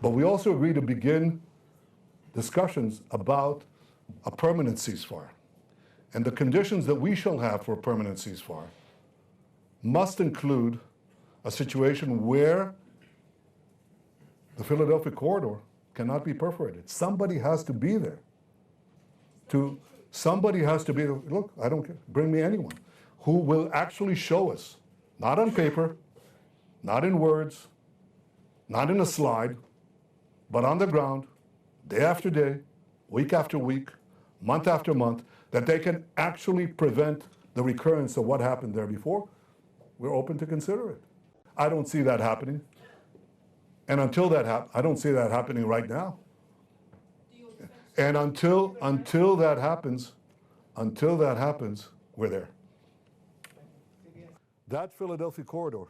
But we also agreed to begin discussions about a permanent ceasefire. And the conditions that we shall have for a permanent ceasefire must include a situation where the Philadelphia corridor cannot be perforated. Somebody has to be there. Somebody has to be there. Look, I don't care. Bring me anyone who will actually show us, not on paper, not in words, not in a slide, but on the ground, day after day, week after week, month after month, that they can actually prevent the recurrence of what happened there before. We're open to consider it. I don't see that happening. And until that happens, I don't see that happening right now. And until that happens, we're there. That Philadelphia corridor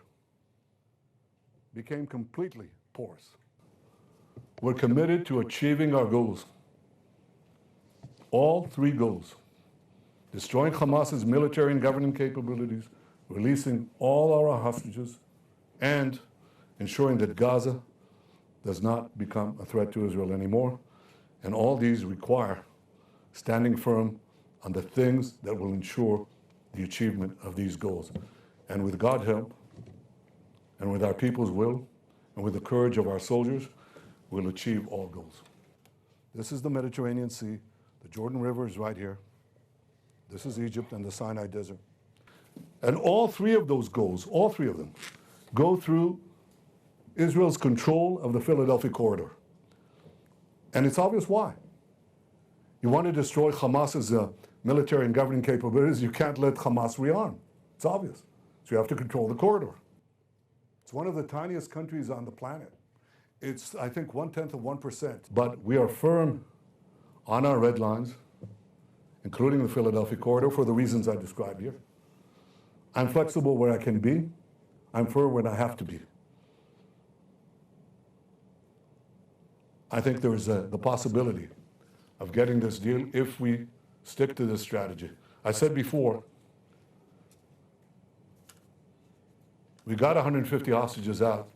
became completely porous. We're committed to achieving our goals. All three goals: destroying Hamas's military and governing capabilities, releasing all our hostages, and ensuring that Gaza does not become a threat to Israel anymore. And all these require standing firm on the things that will ensure the achievement of these goals. And with God's help, and with our people's will, and with the courage of our soldiers, we'll achieve all goals. This is the Mediterranean Sea. The Jordan River is right here. This is Egypt and the Sinai Desert. And all three of those goals, all three of them, go through Israel's control of the Philadelphia corridor. And it's obvious why. You want to destroy Hamas's military and governing capabilities, you can't let Hamas rearm. It's obvious. So you have to control the corridor. It's one of the tiniest countries on the planet. It's, I think, 0.1%. But we are firm on our red lines, including the Philadelphia corridor, for the reasons I described here. I'm flexible where I can be. I'm firm when I have to be. I think there is the possibility of getting this deal if we stick to this strategy. I said before, we got 150 hostages out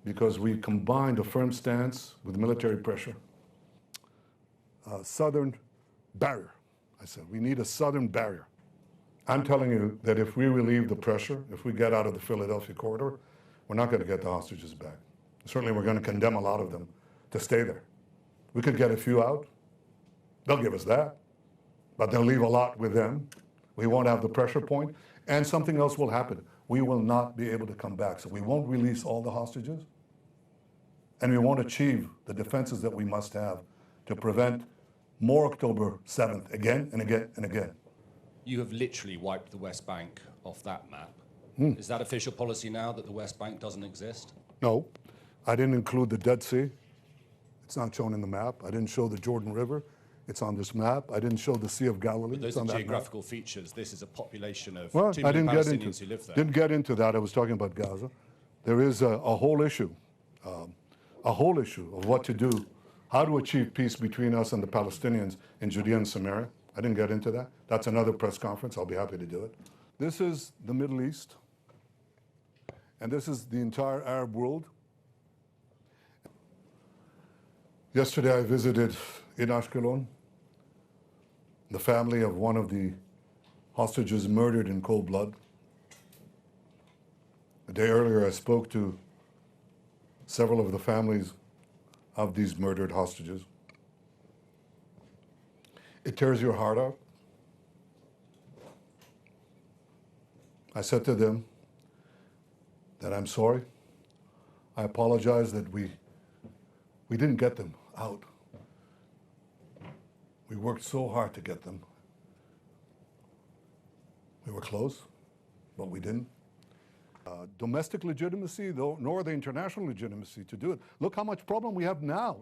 because we combined a firm stance with military pressure. Southern barrier. I said, we need a southern barrier. I'm telling you that if we relieve the pressure, if we get out of the Philadelphia corridor, we're not going to get the hostages back. Certainly we're going to condemn a lot of them to stay there. We could get a few out. They'll give us that. But they'll leave a lot with them. We won't have the pressure point. And something else will happen. We will not be able to come back. So we won't release all the hostages. And we won't achieve the defenses that we must have to prevent more October 7th again and again and again. You have literally wiped the West Bank off that map. Is that official policy now, that the West Bank doesn't exist? No. I didn't include the Dead Sea. It's not shown in the map. I didn't show the Jordan River. It's on this map. I didn't show the Sea of Galilee. But those are geographical features. This is a population of 2 million Palestinians who live there. Didn't get into that. I was talking about Gaza. There is a whole issue of what to do, how to achieve peace between us and the Palestinians in Judea and Samaria. I didn't get into that. That's another press conference. I'll be happy to do it. This is the Middle East, and this is the entire Arab world. Yesterday I visited in Ashkelon the family of one of the hostages murdered in cold blood. A day earlier I spoke to several of the families of these murdered hostages. It tears your heart out. I said to them that I'm sorry. I apologize that we didn't get them out. We worked so hard to get them. We were close, but we didn't. Domestic legitimacy, nor the international legitimacy to do it. Look how much problem we have now.